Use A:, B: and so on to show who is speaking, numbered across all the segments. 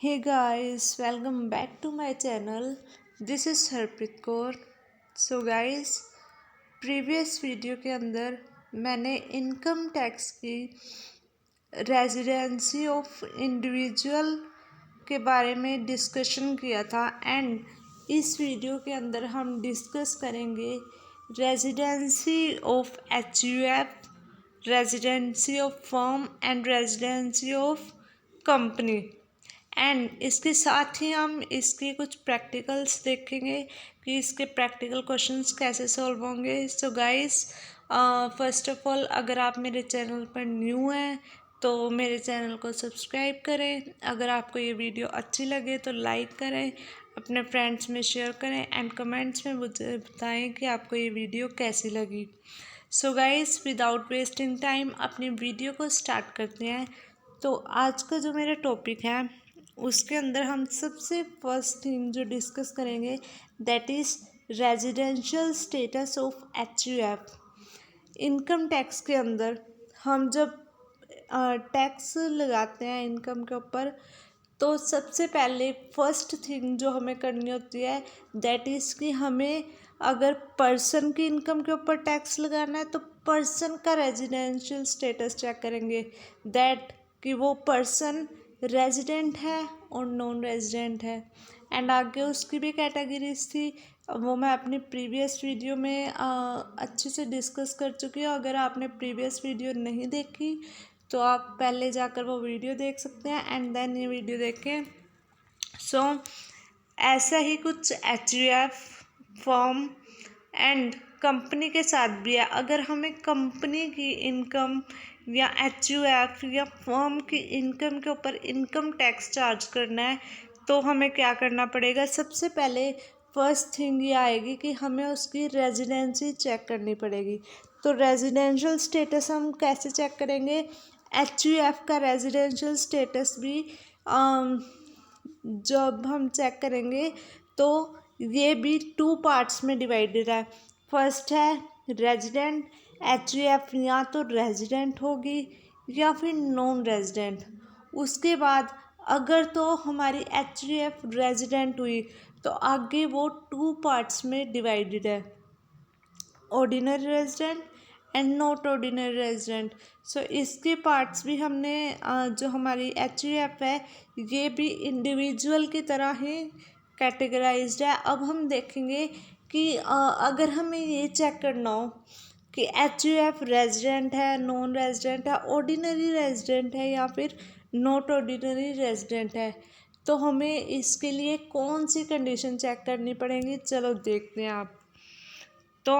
A: Hey guys, welcome back to my channel. This is Harpreet Kaur. So guys, previous video के अंदर मैंने income tax की residency of individual के बारे में डिस्कशन किया था एंड इस वीडियो के अंदर हम डिस्कस करेंगे residency of HUF, residency of firm and residency of company. And इसके साथ ही हम इसके कुछ प्रैक्टिकल्स देखेंगे कि इसके प्रैक्टिकल क्वेश्चंस कैसे सॉल्व होंगे। So guys, first of all अगर आप मेरे चैनल पर न्यू हैं तो मेरे चैनल को सब्सक्राइब करें। अगर आपको ये वीडियो अच्छी लगे तो लाइक करें, अपने फ्रेंड्स में शेयर करें एंड कमेंट्स में मुझे बताएं कि आपको ये वीडियो कैसी लगी। So guys, without wasting time अपनी वीडियो को स्टार्ट करते हैं। तो आज का जो मेरा टॉपिक है उसके अंदर हम सबसे फर्स्ट थिंग जो डिस्कस करेंगे that is residential status of HUF. Income tax के अंदर हम जब टैक्स लगाते हैं इनकम के ऊपर तो सबसे पहले फर्स्ट थिंग जो हमें करनी होती है दैट इज़ कि हमें अगर पर्सन की इनकम के ऊपर टैक्स लगाना है तो पर्सन का रेजिडेंशियल स्टेटस चेक करेंगे दैट कि वो पर्सन रेजिडेंट है और नॉन रेजिडेंट है। एंड आगे उसकी भी कैटेगरीज थी, वो मैं अपनी प्रीवियस वीडियो में अच्छे से डिस्कस कर चुकी हूँ। अगर आपने प्रीवियस वीडियो नहीं देखी तो आप पहले जाकर वो वीडियो देख सकते हैं एंड देन ये वीडियो देखें। सो ऐसा ही कुछ एचयूएफ, फर्म एंड कंपनी के साथ भी है। अगर हमें कंपनी की इनकम या एचयूएफ या फर्म की इनकम के ऊपर इनकम टैक्स चार्ज करना है तो हमें क्या करना पड़ेगा। सबसे पहले फर्स्ट थिंग ये आएगी कि हमें उसकी रेजिडेंसी चेक करनी पड़ेगी। तो रेजिडेंशियल स्टेटस हम कैसे चेक करेंगे। एचयूएफ का रेजिडेंशियल स्टेटस भी जब हम चेक करेंगे तो ये भी टू पार्ट्स में डिवाइडेड है। फर्स्ट है रेजिडेंट। एचयूएफ या तो रेजिडेंट होगी या फिर नॉन रेजिडेंट। उसके बाद अगर तो हमारी एचयूएफ रेजिडेंट हुई तो आगे वो टू पार्ट्स में डिवाइडेड है, ordinary resident and not ordinary resident. So इसके पार्ट्स भी हमने जो हमारी एचयूएफ है ये भी इंडिविजुअल की तरह ही कैटेगराइज्ड है। अब हम देखेंगे कि अगर हमें ये चेक करना हो कि एचयूएफ रेजिडेंट है, नॉन रेजिडेंट है, ऑर्डिनरी रेजिडेंट है या फिर नॉट ऑर्डिनरी रेजिडेंट है तो हमें इसके लिए कौन सी कंडीशन चेक करनी पड़ेगी, चलो देखते हैं आप। तो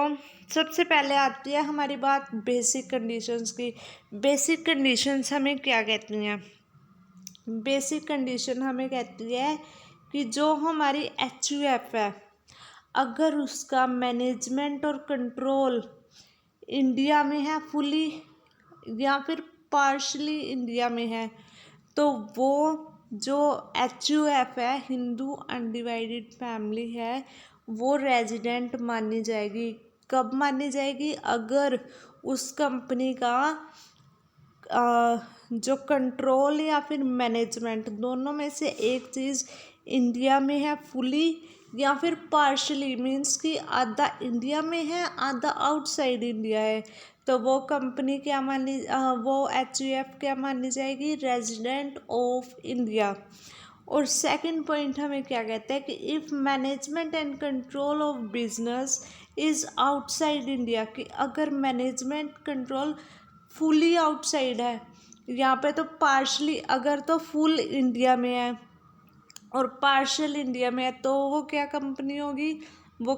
A: सबसे पहले आती है हमारी बात बेसिक कंडीशंस की। बेसिक कंडीशंस हमें क्या कहती हैं। बेसिक कंडीशन हमें कहती है कि जो हमारी एचयूएफ है अगर उसका मैनेजमेंट और कंट्रोल इंडिया में है फुली या फिर पार्शली इंडिया में है तो वो जो एचयूएफ है, हिंदू अनडिवाइडेड फैमिली है, वो रेजिडेंट मानी जाएगी। कब मानी जाएगी। अगर उस कंपनी का जो कंट्रोल या फिर मैनेजमेंट दोनों में से एक चीज़ इंडिया में है फुली या फिर पार्शली, मीन्स कि आधा इंडिया में है आधा आउटसाइड इंडिया है तो वो कंपनी क्या मानी, वो एचयूएफ क्या मानी जाएगी, रेजिडेंट ऑफ इंडिया। और सेकंड पॉइंट हमें क्या कहता है कि if management and control of business is outside India, कि अगर मैनेजमेंट कंट्रोल फुली आउटसाइड है, यहाँ पे तो पार्शली, अगर तो फुल इंडिया में है और पार्शियल इंडिया में है तो वो क्या कंपनी होगी, वो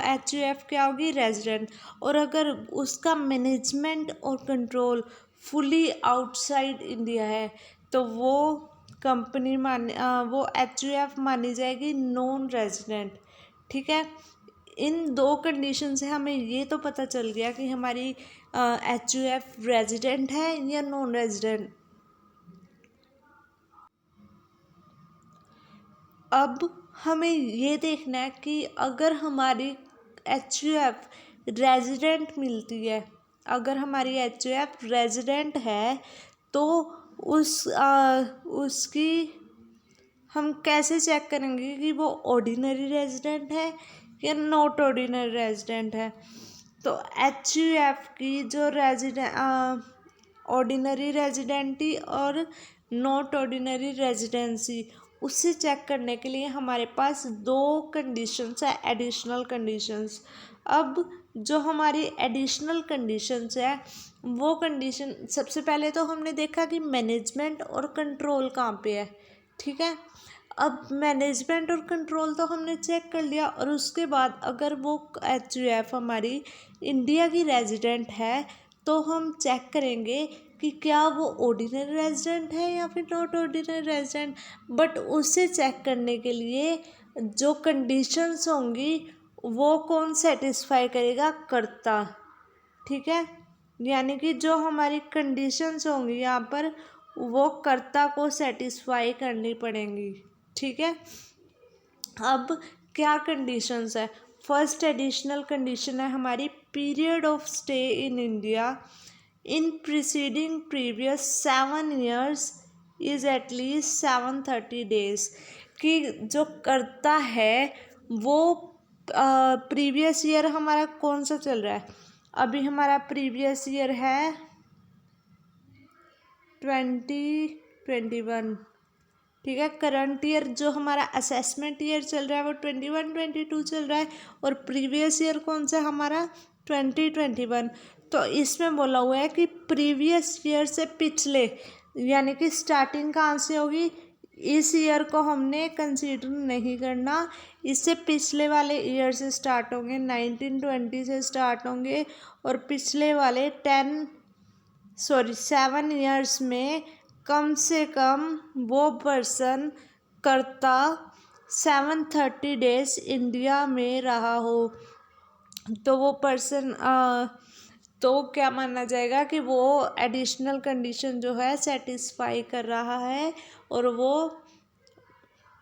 A: एचयूएफ क्या होगी, रेजिडेंट। और अगर उसका मैनेजमेंट और कंट्रोल फुली आउटसाइड इंडिया है तो वो कंपनी वो एचयूएफ मानी जाएगी नॉन रेजिडेंट। ठीक है। इन दो कंडीशन से हमें ये तो पता चल गया कि हमारी एचयूएफ रेजिडेंट है या नॉन रेजिडेंट। अब हमें ये देखना है कि अगर हमारी एचयूएफ रेजिडेंट मिलती है, अगर हमारी एचयूएफ रेजिडेंट है तो उसकी हम कैसे चेक करेंगे कि वो ऑर्डिनरी रेजिडेंट है या नॉट ऑर्डिनरी रेजिडेंट है? तो HUF की जो ऑर्डिनरी रेजिडेंटी और नॉट ऑर्डिनरी रेजिडेंसी, उससे चेक करने के लिए हमारे पास दो कंडीशंस है, एडिशनल कंडीशंस। अब जो हमारी एडिशनल कंडीशंस है वो कंडीशन, सबसे पहले तो हमने देखा कि मैनेजमेंट और कंट्रोल कहाँ पे है, ठीक है। अब मैनेजमेंट और कंट्रोल तो हमने चेक कर लिया, और उसके बाद अगर वो HUF हमारी इंडिया की रेजिडेंट है तो हम चेक करेंगे कि क्या वो ऑर्डिनरी रेजिडेंट है या फिर नॉट ऑर्डिनरी रेजिडेंट। बट उसे चेक करने के लिए जो कंडीशंस होंगी वो कौन सेटिस्फाई करेगा? कर्ता, ठीक है। यानी कि जो हमारी कंडीशंस होंगी यहाँ पर वो कर्ता को सेटिस्फाई करनी पड़ेंगी, ठीक है। अब क्या कंडीशंस है? फर्स्ट एडिशनल कंडीशन है हमारी period of stay in India in preceding previous 7 years is at least 730 days, कि जो करता है वो प्रीवियस ईयर हमारा कौन सा चल रहा है? अभी हमारा प्रीवियस ईयर है 2021, ठीक है। करंट ईयर जो हमारा असेसमेंट ईयर चल रहा है वो 21-22 चल रहा है, और प्रीवियस ईयर कौन सा हमारा? 2021। तो इसमें बोला हुआ है कि प्रीवियस ईयर से पिछले, यानी कि स्टार्टिंग कहाँ से होगी? इस ईयर को हमने कंसीडर नहीं करना, इससे पिछले वाले ईयर से स्टार्ट होंगे, 1920 से स्टार्ट होंगे, और पिछले वाले 7 years में कम से कम वो पर्सन करता 730 days इंडिया में रहा हो, तो वो पर्सन तो क्या माना जाएगा कि वो एडिशनल कंडीशन जो है सेटिस्फाई कर रहा है। और वो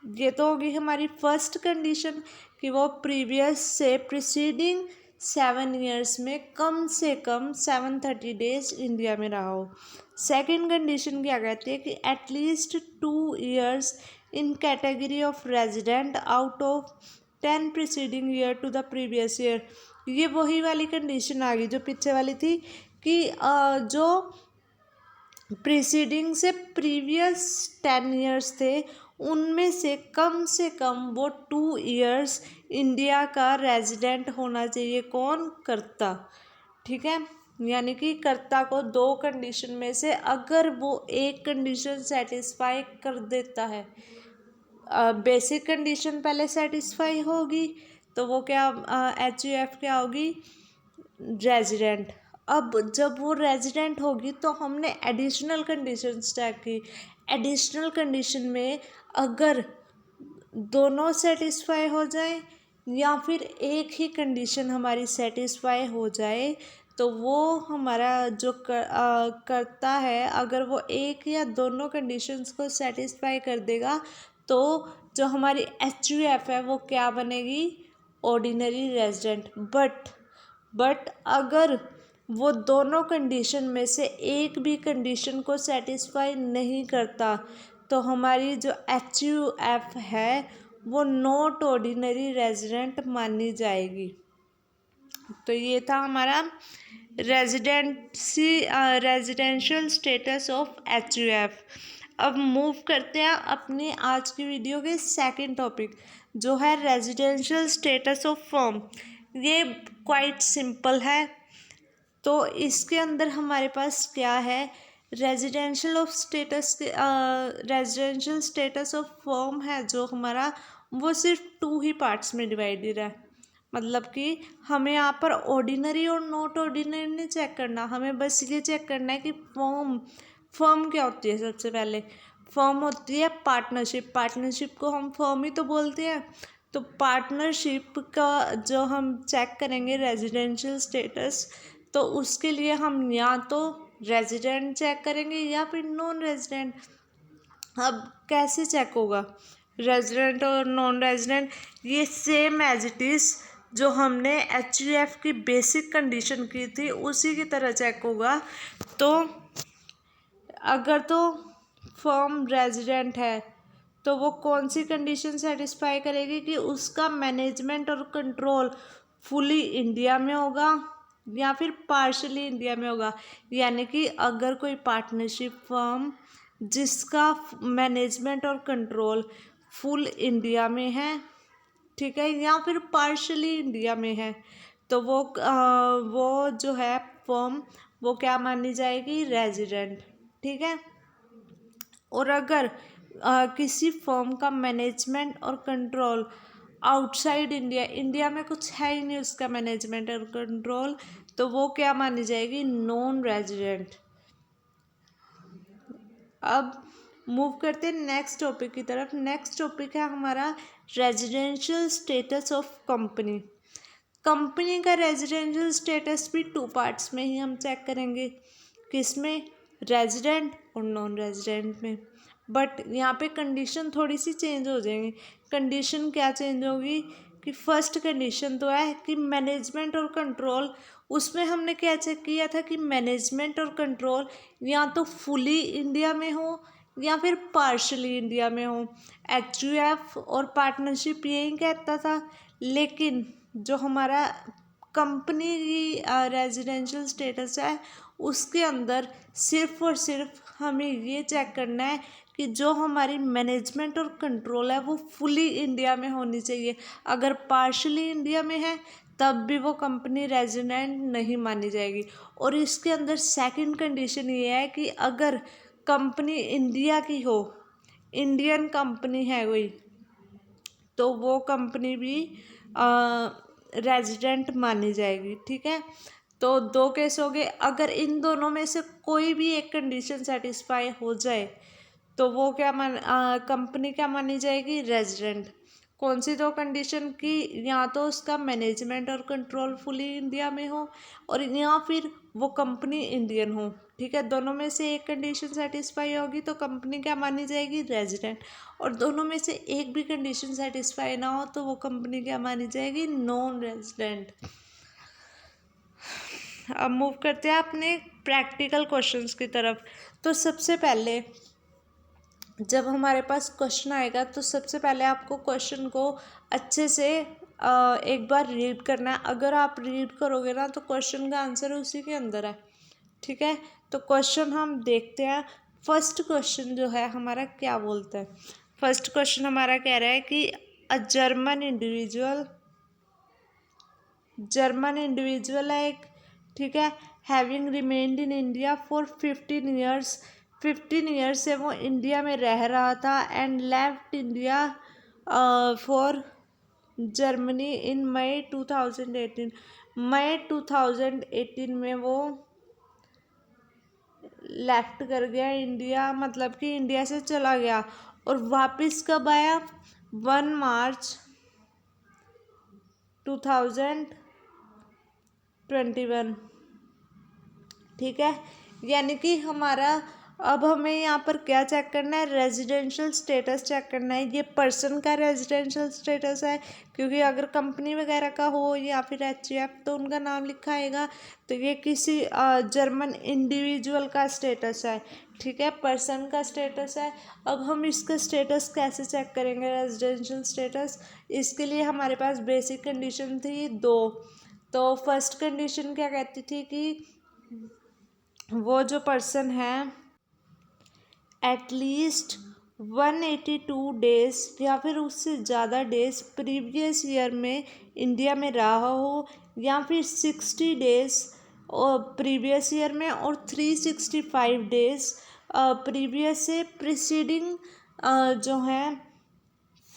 A: ये तो होगी हमारी फर्स्ट कंडीशन कि वो प्रीवियस से प्रीसीडिंग 7 years में कम से कम 730 days इंडिया में रहा हो। सेकेंड कंडीशन क्या कहती है कि at least 2 years in category of resident out of 10 preceding year to the previous year. ये वही वाली कंडीशन आ गई जो पीछे वाली थी कि जो प्रीसीडिंग से प्रीवियस 10 years थे उनमें से कम वो 2 years इंडिया का रेजिडेंट होना चाहिए। कौन? कर्ता, ठीक है। यानी कि कर्ता को दो कंडीशन में से अगर वो एक कंडीशन सेटिस्फाई कर देता है, बेसिक कंडीशन पहले सेटिस्फाई होगी तो वो क्या HUF क्या होगी? रेजिडेंट। अब जब वो रेजिडेंट होगी तो हमने एडिशनल कंडीशन चेक की। एडिशनल कंडीशन में अगर दोनों सेटिस्फाई हो जाए या फिर एक ही कंडीशन हमारी सेटिस्फाई हो जाए तो वो हमारा जो करता है, अगर वो एक या दोनों कंडीशंस को सेटिस्फाई कर देगा तो जो हमारी HUF है वो क्या बनेगी? Ordinary resident. बट अगर वो दोनों कंडीशन में से एक भी कंडीशन को सेटिस्फाई नहीं करता तो हमारी जो HUF है वो नॉट ऑर्डिनरी रेजिडेंट मानी जाएगी। तो ये था हमारा रेजिडेंशियल स्टेटस ऑफ HUF। अब मूव करते हैं अपनी आज की वीडियो के सेकंड टॉपिक जो है रेजिडेंशियल स्टेटस ऑफ फर्म। ये क्वाइट सिंपल है। तो इसके अंदर हमारे पास क्या है? रेजिडेंशियल स्टेटस ऑफ फर्म है जो हमारा, वो सिर्फ 2 ही पार्ट्स में डिवाइडेड है। मतलब कि हमें यहाँ पर ऑर्डिनरी और नॉट ऑर्डिनरी नहीं चेक करना, हमें बस ये चेक करना है कि फर्म क्या होती है। सबसे पहले फर्म होती है पार्टनरशिप को हम फर्म ही तो बोलते हैं। तो पार्टनरशिप का जो हम चेक करेंगे रेजिडेंशियल स्टेटस, तो उसके लिए हम या तो रेजिडेंट चेक करेंगे या फिर नॉन रेजिडेंट। अब कैसे चेक होगा रेजिडेंट और नॉन रेजिडेंट? ये सेम एज इट इज़ जो हमने HUF की बेसिक कंडीशन की थी उसी की तरह चेक होगा। तो अगर तो फर्म रेजिडेंट है तो वो कौन सी कंडीशन सेटिस्फाई करेगी कि उसका मैनेजमेंट और कंट्रोल फुली इंडिया में होगा या फिर पार्शली इंडिया में होगा। यानी कि अगर कोई पार्टनरशिप फर्म जिसका मैनेजमेंट और कंट्रोल फुल इंडिया में है, ठीक है, या फिर पार्शली इंडिया में है, तो वो जो है फर्म वो क्या मानी जाएगी, रेजिडेंट। ठीक है। और अगर किसी फर्म का मैनेजमेंट और कंट्रोल आउटसाइड इंडिया, इंडिया में कुछ है ही नहीं उसका मैनेजमेंट और कंट्रोल, तो वो क्या मानी जाएगी, नॉन रेजिडेंट। अब मूव करते हैं नेक्स्ट टॉपिक की तरफ। नेक्स्ट टॉपिक है हमारा residential status of company. Company का रेजिडेंशियल स्टेटस भी टू पार्ट्स में ही हम चेक करेंगे, किसमें, रेजिडेंट और नॉन रेजिडेंट में। बट यहाँ पे कंडीशन थोड़ी सी चेंज हो जाएंगी। कंडीशन क्या चेंज होगी कि फर्स्ट कंडीशन तो है कि मैनेजमेंट और कंट्रोल, उसमें हमने क्या चेक किया था कि मैनेजमेंट और कंट्रोल या तो फुली इंडिया में हो या फिर पार्शली इंडिया में हो। एचयूएफ और पार्टनरशिप यही कहता था, लेकिन जो हमारा कंपनी की रेजिडेंशियल स्टेटस है उसके अंदर सिर्फ और सिर्फ हमें ये चेक करना है कि जो हमारी मैनेजमेंट और कंट्रोल है वो फुली इंडिया में होनी चाहिए। अगर पार्शली इंडिया में है तब भी वो कंपनी रेजिडेंट नहीं मानी जाएगी। और इसके अंदर सेकंड कंडीशन ये है कि अगर कंपनी इंडिया की हो, इंडियन कंपनी है कोई, तो वो कंपनी भी रेजिडेंट मानी जाएगी। ठीक है। तो दो केस हो गए। अगर इन दोनों में से कोई भी एक कंडीशन सेटिस्फाई हो जाए तो वो क्या कंपनी क्या मानी जाएगी, रेजिडेंट। कौन सी दो कंडीशन की, या तो उसका मैनेजमेंट और कंट्रोल फुली इंडिया में हो और या फिर वो कंपनी इंडियन हो। ठीक है। दोनों में से एक कंडीशन सेटिस्फाई होगी तो कंपनी क्या मानी जाएगी, रेजिडेंट। और दोनों में से एक भी कंडीशन सेटिस्फाई ना हो तो वो कंपनी क्या मानी जाएगी, नॉन रेजिडेंट। अब मूव करते हैं अपने प्रैक्टिकल क्वेश्चंस की तरफ। तो सबसे पहले जब हमारे पास क्वेश्चन आएगा तो सबसे पहले आपको क्वेश्चन को अच्छे से एक बार रीड करना है। अगर आप रीड करोगे ना तो क्वेश्चन का आंसर उसी के अंदर है। ठीक है। तो क्वेश्चन हम देखते हैं। फर्स्ट क्वेश्चन जो है हमारा क्या बोलता है। फर्स्ट क्वेश्चन हमारा कह रहा है कि अ जर्मन इंडिविजुअल है एक, ठीक है, having remained in India for 15 years से वो इंडिया में रह रहा था and left India for Germany in May 2018। मई 2018 में वो लेफ्ट कर गया इंडिया, मतलब कि इंडिया से चला गया। और वापस कब आया, 1 मार्च 2021। ठीक है। यानी कि हमारा अब हमें यहाँ पर क्या चेक करना है, रेजिडेंशियल स्टेटस चेक करना है। ये पर्सन का रेजिडेंशियल स्टेटस है, क्योंकि अगर कंपनी वगैरह का हो या फिर एचयूएफ तो उनका नाम लिखा आएगा। तो ये किसी जर्मन इंडिविजुअल का स्टेटस है। ठीक है, पर्सन का स्टेटस है। अब हम इसका स्टेटस कैसे चेक करेंगे, रेजिडेंशियल स्टेटस, इसके लिए हमारे पास बेसिक कंडीशन थी दो। तो फर्स्ट कंडीशन क्या कहती थी कि वो जो पर्सन है एटलीस्ट 182 डेज या फिर उससे ज़्यादा डेज प्रीवियस ईयर में इंडिया में रहा हो, या फिर 60 डेज और प्रीवियस ईयर में और 365 डेज प्रीवियस से प्रिसीडिंग जो है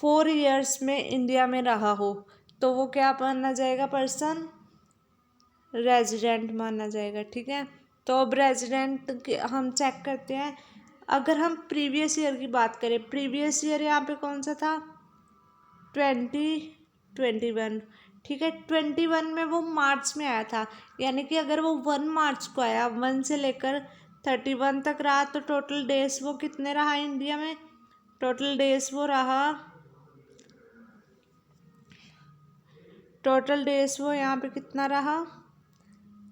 A: 4 ईयर्स में इंडिया में रहा हो, तो वो क्या माना जाएगा, पर्सन रेजिडेंट माना जाएगा। ठीक है। तो अब रेजिडेंट हम चेक करते हैं। अगर हम प्रीवियस ईयर की बात करें, प्रीवियस ईयर यहाँ पे कौन सा था, 2021। ठीक है। 21 में वो मार्च में आया था, यानी कि अगर वो 1 मार्च को आया, 1 से लेकर 31 तक रहा, तो टोटल डेज वो कितने रहा इंडिया में, टोटल डेज वो यहाँ पे कितना रहा,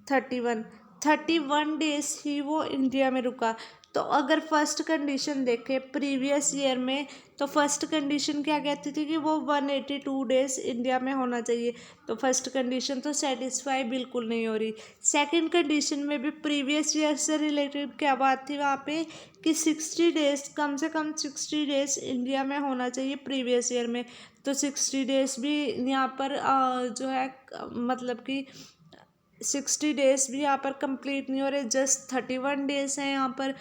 A: 31 डेज ही वो इंडिया में रुका। तो अगर फर्स्ट कंडीशन देखें प्रीवियस ईयर में, तो फर्स्ट कंडीशन क्या कहती थी कि वो 182 डेज इंडिया में होना चाहिए। तो फर्स्ट कंडीशन तो सेटिस्फाई बिल्कुल नहीं हो रही। सेकंड कंडीशन में भी प्रीवियस ईयर से रिलेटेड क्या बात थी वहाँ पे कि 60 डेज, कम से कम 60 डेज इंडिया में होना चाहिए प्रीवियस ईयर में। तो 60 डेज भी यहाँ पर जो है मतलब कि 60 डेज भी यहाँ पर कंप्लीट नहीं हो रहे, जस्ट 31 डेज हैं यहाँ पर।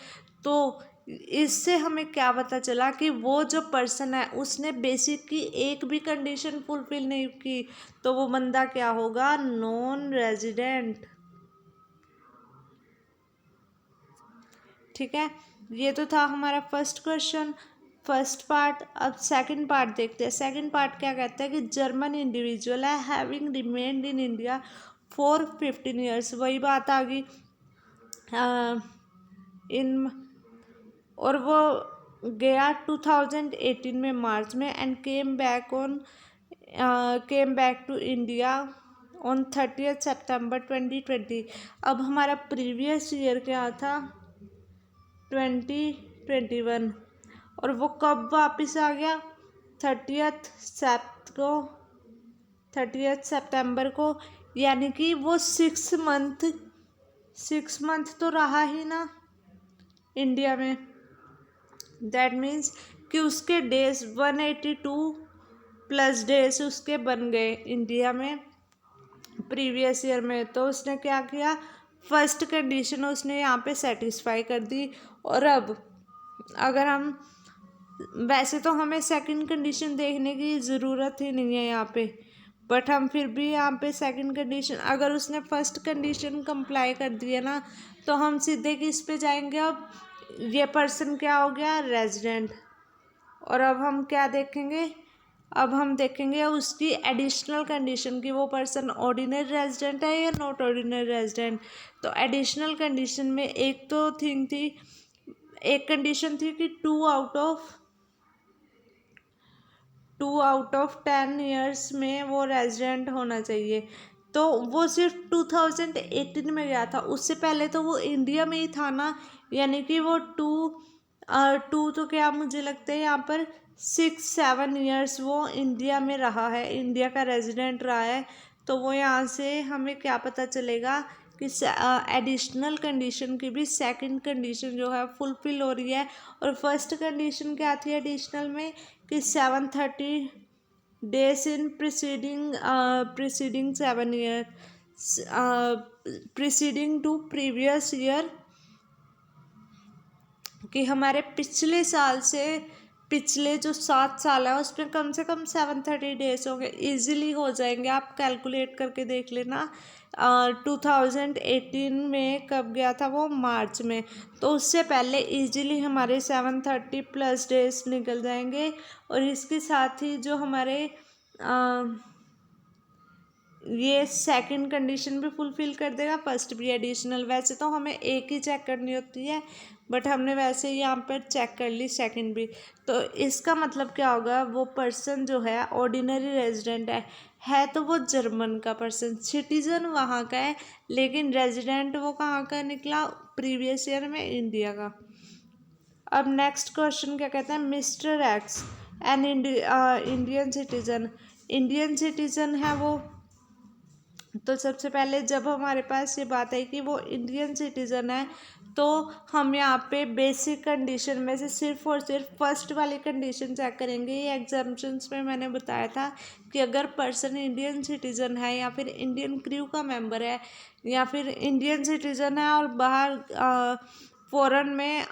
A: तो इससे हमें क्या पता चला कि वो जो पर्सन है उसने बेसिक की एक भी कंडीशन फुलफिल नहीं की, तो वो बंदा क्या होगा, नॉन रेजिडेंट। ठीक है, ये तो था हमारा फर्स्ट क्वेश्चन, फर्स्ट पार्ट। अब सेकंड पार्ट देखते हैं। सेकंड पार्ट क्या कहता है कि जर्मन इंडिविजुअल है having remained in India for 15 years, वही बात आ गई इन, और वो गया 2018 में मार्च में and came back to India on 30 सितंबर 2020। अब हमारा प्रीवियस ईयर क्या था, 2021, और वो कब वापस आ गया, 30 सितंबर को, यानी कि वो 6 मंथ तो रहा ही ना इंडिया में। दैट मीन्स कि उसके डेज 182 प्लस डेज उसके बन गए इंडिया में प्रीवियस ईयर में। तो उसने क्या किया, फर्स्ट कंडीशन उसने यहाँ पे सेटिस्फाई कर दी। और अब अगर हम, वैसे तो हमें सेकंड कंडीशन देखने की ज़रूरत ही नहीं है यहाँ पे, बट हम फिर भी यहाँ पे सेकंड कंडीशन, अगर उसने फर्स्ट कंडीशन कंप्लाई कर दिया ना, तो हम सीधे किस पे जाएंगे, अब ये पर्सन क्या हो गया, रेजिडेंट। और अब हम क्या देखेंगे, अब हम देखेंगे उसकी एडिशनल कंडीशन कि वो पर्सन ऑर्डिनरी रेजिडेंट है या नॉट ऑर्डिनरी रेजिडेंट। तो एडिशनल कंडीशन में एक तो थिंग थी, एक कंडीशन थी कि 2 आउट ऑफ 10 ईयर्स में वो रेजिडेंट होना चाहिए। तो वो सिर्फ 2018 में गया था, उससे पहले तो वो इंडिया में ही था ना, यानी कि वो टू तो क्या मुझे लगता है यहाँ पर 6-7 ईयर्स वो इंडिया में रहा है, इंडिया का रेजिडेंट रहा है। तो वो यहाँ से हमें क्या पता चलेगा कि एडिशनल कंडीशन की भी सेकंड कंडीशन जो है फुलफिल हो रही है। और फर्स्ट कंडीशन क्या थी एडिशनल में कि 730 days in preceding 7 year preceding to previous year, कि हमारे पिछले साल से पिछले जो 7 साल है उसमें कम से कम 730 डेज होंगे, ईजिली हो जाएंगे, आप कैलकुलेट करके देख लेना। 2018 में कब गया था वो, मार्च में, तो उससे पहले इजीली हमारे 730 प्लस डेज निकल जाएंगे। और इसके साथ ही जो हमारे ये सेकंड कंडीशन भी फुलफिल कर देगा, फर्स्ट भी एडिशनल। वैसे तो हमें एक ही चेक करनी होती है, बट हमने वैसे ही यहाँ पर चेक कर ली सेकंड भी। तो इसका मतलब क्या होगा, वो पर्सन जो है ऑर्डिनरी रेजिडेंट है तो वो जर्मन का पर्सन, सिटीजन वहाँ का है, लेकिन रेजिडेंट वो कहाँ का निकला, प्रीवियस ईयर में इंडिया का। अब नेक्स्ट क्वेश्चन क्या कहते हैं, mister x an Indian citizen है वो। तो सबसे पहले जब हमारे पास ये बात है कि वो इंडियन सिटीज़न है, तो हम यहाँ पे बेसिक कंडीशन में से सिर्फ और सिर्फ फर्स्ट वाली कंडीशन चेक करेंगे। ये एग्जाम्पशंस में मैंने बताया था कि अगर पर्सन इंडियन सिटीज़न है या फिर इंडियन क्रू का मेंबर है या फिर इंडियन सिटीज़न है और बाहर फ़ॉरेन में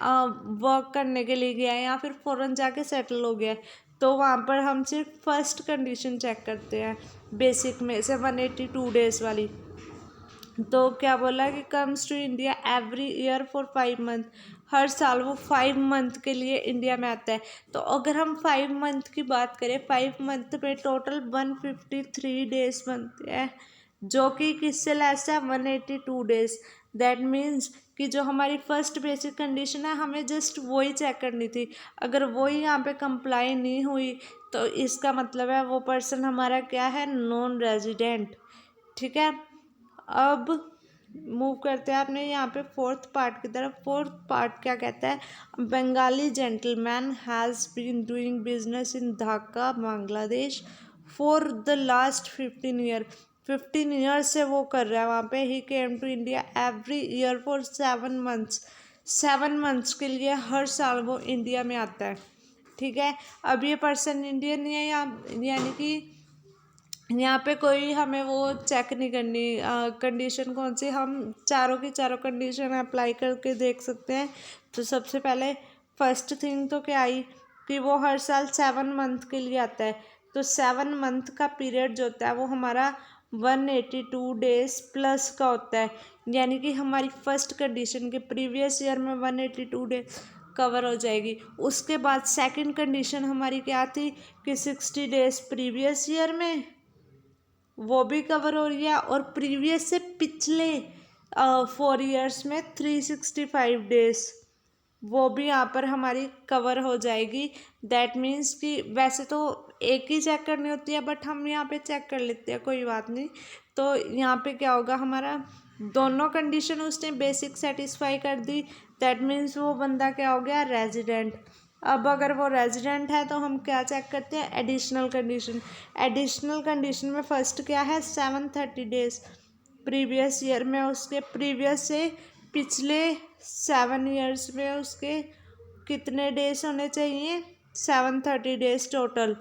A: वर्क करने के लिए गया है या फिर फ़ॉरेन जाके सेटल हो गया है, तो वहाँ पर हम सिर्फ फर्स्ट कंडीशन चेक करते हैं बेसिक में से 182 डेज वाली। तो क्या बोला कि comes to India every year for 5 month, हर साल वो 5 मंथ के लिए इंडिया में आता है। तो अगर हम 5 मंथ की बात करें, 5 मंथ में टोटल 153 डेज बनते हैं, जो कि किससे लेस है, 182 डेज। दैट मीन्स कि जो हमारी फर्स्ट बेसिक कंडीशन है हमें जस्ट वही चेक करनी थी, अगर वही यहाँ पे कंप्लाई नहीं हुई तो इसका मतलब है वो पर्सन हमारा क्या है, नॉन रेजिडेंट। ठीक है, अब मूव करते हैं अपने यहाँ पे फोर्थ पार्ट की तरफ। फोर्थ पार्ट क्या कहता है, Bengali gentleman has been doing business in Dhaka Bangladesh for the last 15 year से वो कर रहा है वहाँ पे। He came to India every year for 7 months के लिए हर साल वो इंडिया में आता है। ठीक है, अब ये पर्सन इंडियन है यानी कि यहाँ पे कोई हमें वो चेक नहीं करनी कंडीशन कौन सी, हम चारों की चारों कंडीशन अप्लाई करके देख सकते हैं। तो सबसे पहले फर्स्ट थिंग तो क्या आई कि वो हर साल 7 मंथ के लिए आता है। तो 7 मंथ का पीरियड जो होता है वो हमारा 182 डेज प्लस का होता है, यानी कि हमारी फर्स्ट कंडीशन के प्रीवियस ईयर में 182 डेज कवर हो जाएगी। उसके बाद सेकंड कंडीशन हमारी क्या थी कि 60 डेज प्रीवियस ईयर में वो भी कवर हो रही है, और प्रीवियस से पिछले 4 ईयर्स में 365 डेज वो भी यहाँ पर हमारी कवर हो जाएगी। दैट मीन्स कि वैसे तो एक ही चेक करनी होती है, बट हम यहाँ पे चेक कर लेते हैं, कोई बात नहीं। तो यहाँ पे क्या होगा, हमारा दोनों कंडीशन उसने बेसिक सेटिस्फाई कर दी। दैट मीन्स वो बंदा क्या हो गया, रेजिडेंट। अब अगर वो रेजिडेंट है तो हम क्या चेक करते हैं, एडिशनल कंडीशन। एडिशनल कंडीशन में फर्स्ट क्या है, 730 डेज प्रीवियस ईयर में, उसके प्रीवियस से पिछले 7 ईयर्स में उसके कितने डेज होने चाहिए, 730 डेज टोटल।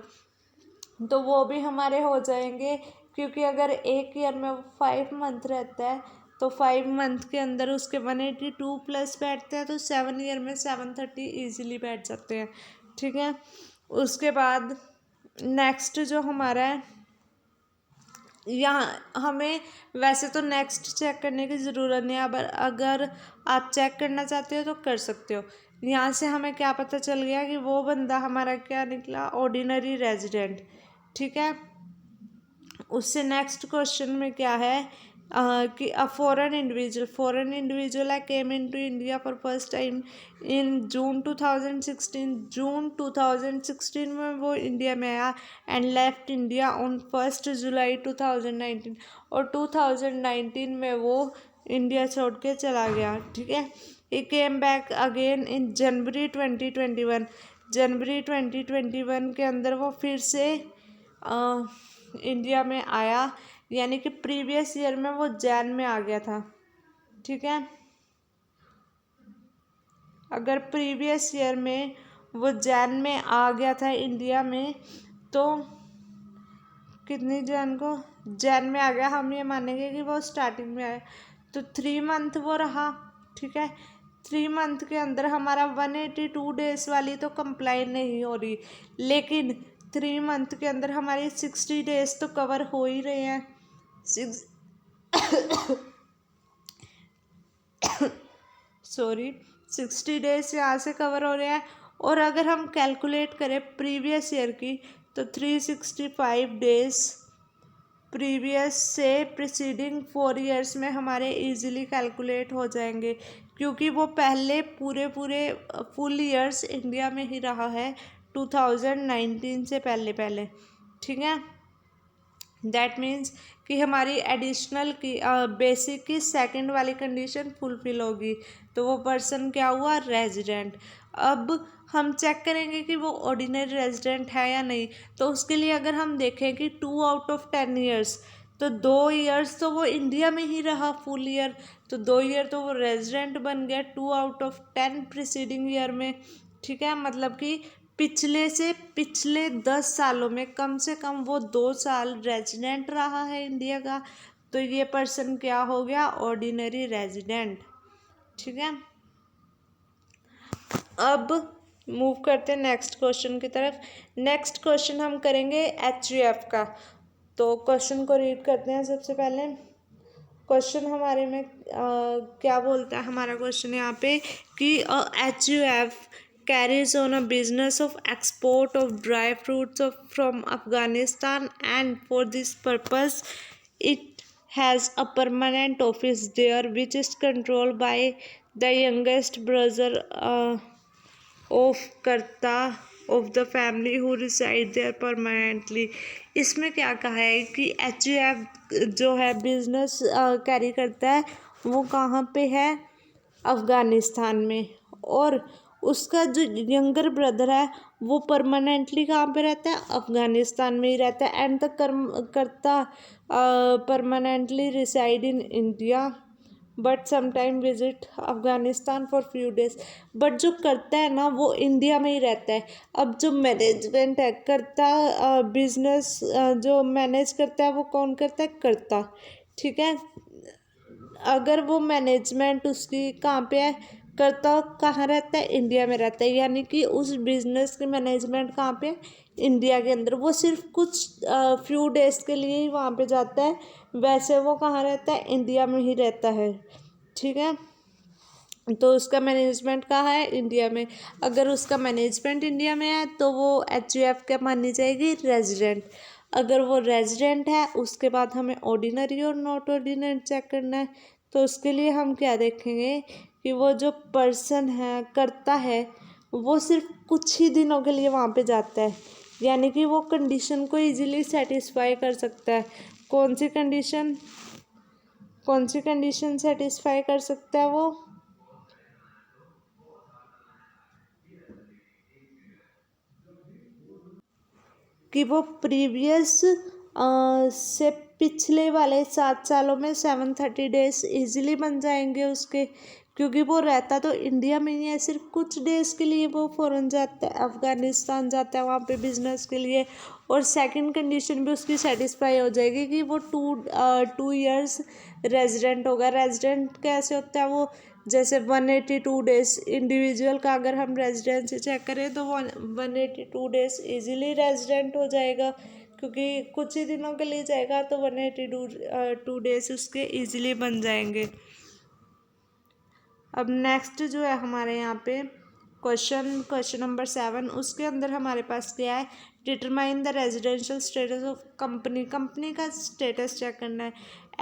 A: तो वो भी हमारे हो जाएंगे, क्योंकि अगर एक ईयर में 5 मंथ रहता है तो 5 मंथ के अंदर उसके 182 प्लस बैठते हैं, तो 7 ईयर में 730 ईजिली बैठ जाते हैं। ठीक है, उसके बाद नेक्स्ट जो हमारा है, यहाँ हमें वैसे तो नेक्स्ट चेक करने की ज़रूरत नहीं है, अब अगर आप चेक करना चाहते हो तो कर सकते हो। यहाँ से हमें क्या पता चल गया कि वो बंदा हमारा क्या निकला, ऑर्डिनरी रेजिडेंट। ठीक है, उससे नेक्स्ट क्वेश्चन में क्या है कि अ फॉरेन इंडिविजुअल है came in to India for first time in June 2016 में वो इंडिया में आया and left India on 1 July 2019, और 2019 में वो इंडिया छोड़ के चला गया। ठीक है, ही केम बैक अगेन इन जनवरी 2021 के अंदर वो फिर से इंडिया में आया, यानी कि प्रीवियस ईयर में वो जैन में आ गया था। ठीक है, अगर प्रीवियस ईयर में वो जैन में आ गया था इंडिया में, तो कितनी जैन में आ गया, हम ये मानेंगे कि वो स्टार्टिंग में आया, तो 3 मंथ वो रहा। ठीक है, 3 मंथ के अंदर हमारा 182 डेज वाली तो कंप्लाई नहीं हो रही, लेकिन 3 मंथ के अंदर हमारी 60 डेज तो कवर हो ही रहे हैं। सॉरी 60 डेज यहाँ से कवर हो रहे हैं, और अगर हम कैलकुलेट करें प्रीवियस ईयर की, तो 365 डेज प्रीवियस से प्रीसीडिंग 4 ईयर्स में हमारे इजीली कैलकुलेट हो जाएंगे, क्योंकि वो पहले पूरे फुल ईयर्स इंडिया में ही रहा है 2019 से पहले। ठीक है, दैट मीन्स कि हमारी एडिशनल की बेसिक की सेकंड वाली कंडीशन फुलफिल होगी, तो वो पर्सन क्या हुआ, रेजिडेंट। अब हम चेक करेंगे कि वो ऑर्डिनरी रेजिडेंट है या नहीं। तो उसके लिए अगर हम देखें कि 2 आउट ऑफ 10 ईयर्स, तो 2 ईयर्स तो वो इंडिया में ही रहा फुल ईयर, तो 2 ईयर तो वो रेजिडेंट बन गया 2 आउट ऑफ 10 प्रीसीडिंग ईयर में। ठीक है, मतलब कि पिछले 10 सालों में कम से कम वो 2 साल रेजिडेंट रहा है इंडिया का, तो ये पर्सन क्या हो गया, ऑर्डिनरी रेजिडेंट। ठीक है, अब मूव करते हैं नेक्स्ट क्वेश्चन की तरफ। नेक्स्ट क्वेश्चन हम करेंगे HUF का। तो क्वेश्चन को रीड करते हैं। सबसे पहले क्वेश्चन हमारे में क्या बोलता है, हमारा क्वेश्चन यहाँ पे कि HUF carries on a business of export of dry fruits from Afghanistan, and for this purpose it has a permanent office there which is controlled by the youngest brother of कर्ता of the family who reside there permanently। इसमें क्या कहा है कि HUF जो है business carry करता है वो कहाँ पे है, अफ़गानिस्तान में। और उसका जो यंगर ब्रदर है वो परमानेंटली कहाँ पे रहता है, अफ़गानिस्तान में ही रहता है। And the karta permanently reside in India but sometime visit Afghanistan for few days. But जो करता है ना वो इंडिया में ही रहता है। अब जो मैनेजमेंट है करता, बिजनेस जो मैनेज करता है वो कौन करता है, करता, ठीक है। अगर वो मैनेजमेंट उसकी कहाँ पे है, करता कहाँ रहता है, इंडिया में रहता है। यानी कि उस बिजनेस की मैनेजमेंट कहाँ पे है, इंडिया के अंदर। वो सिर्फ कुछ फ्यू डेज के लिए ही वहाँ पे जाता है, वैसे वो कहाँ रहता है, इंडिया में ही रहता है, ठीक है। तो उसका मैनेजमेंट कहाँ है, इंडिया में। अगर उसका मैनेजमेंट इंडिया में है तो वो HUF क्या मानी जाएगी, रेजिडेंट। अगर वो रेजिडेंट है उसके बाद हमें ऑर्डिनरी और नॉट ऑर्डिनरी चेक करना है। तो उसके लिए हम क्या देखेंगे कि वो जो पर्सन है करता है वो सिर्फ कुछ ही दिनों के लिए वहाँ पे जाता है। यानी कि वो कंडीशन को इजीली सेटिस्फाई कर सकता है। कौन सी कंडीशन सेटिस्फाई कर सकता है वो, कि वो प्रीवियस से पिछले वाले 7 सालों में 730 डेज इजीली बन जाएंगे उसके। क्योंकि वो रहता तो इंडिया में ही है, सिर्फ कुछ डेज के लिए वो फ़ौरन जाता है, अफ़गानिस्तान जाता है वहाँ पे बिजनेस के लिए। और सेकंड कंडीशन भी उसकी सेटिस्फाई हो जाएगी कि वो 2 ईयर्स रेजिडेंट होगा। रेजिडेंट कैसे होता है वो, जैसे 182 डेज इंडिविजुअल का अगर हम रेजिडेंसी चेक करें तो 182 डेज इजीली रेजिडेंट हो जाएगा। क्योंकि कुछ ही दिनों के लिए जाएगा तो 182 डेज उसके इजीली बन जाएंगे। अब नेक्स्ट जो है हमारे यहाँ पे क्वेश्चन नंबर 7, उसके अंदर हमारे पास क्या है, determine the residential status of company का स्टेटस चेक करना है।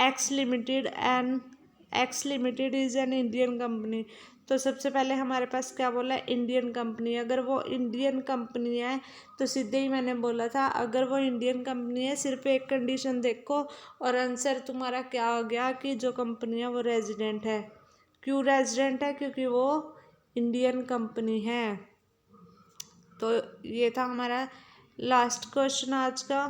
A: X limited is an Indian company. तो सबसे पहले हमारे पास क्या बोला है, इंडियन कंपनी। अगर वो इंडियन कंपनी है तो सीधे ही मैंने बोला था अगर वो इंडियन कंपनी है सिर्फ एक कंडीशन देखो और आंसर तुम्हारा क्या हो गया कि जो कंपनी है वो रेजिडेंट है। क्यों रेजिडेंट है, क्योंकि वो इंडियन कंपनी है। तो ये था हमारा लास्ट क्वेश्चन आज का।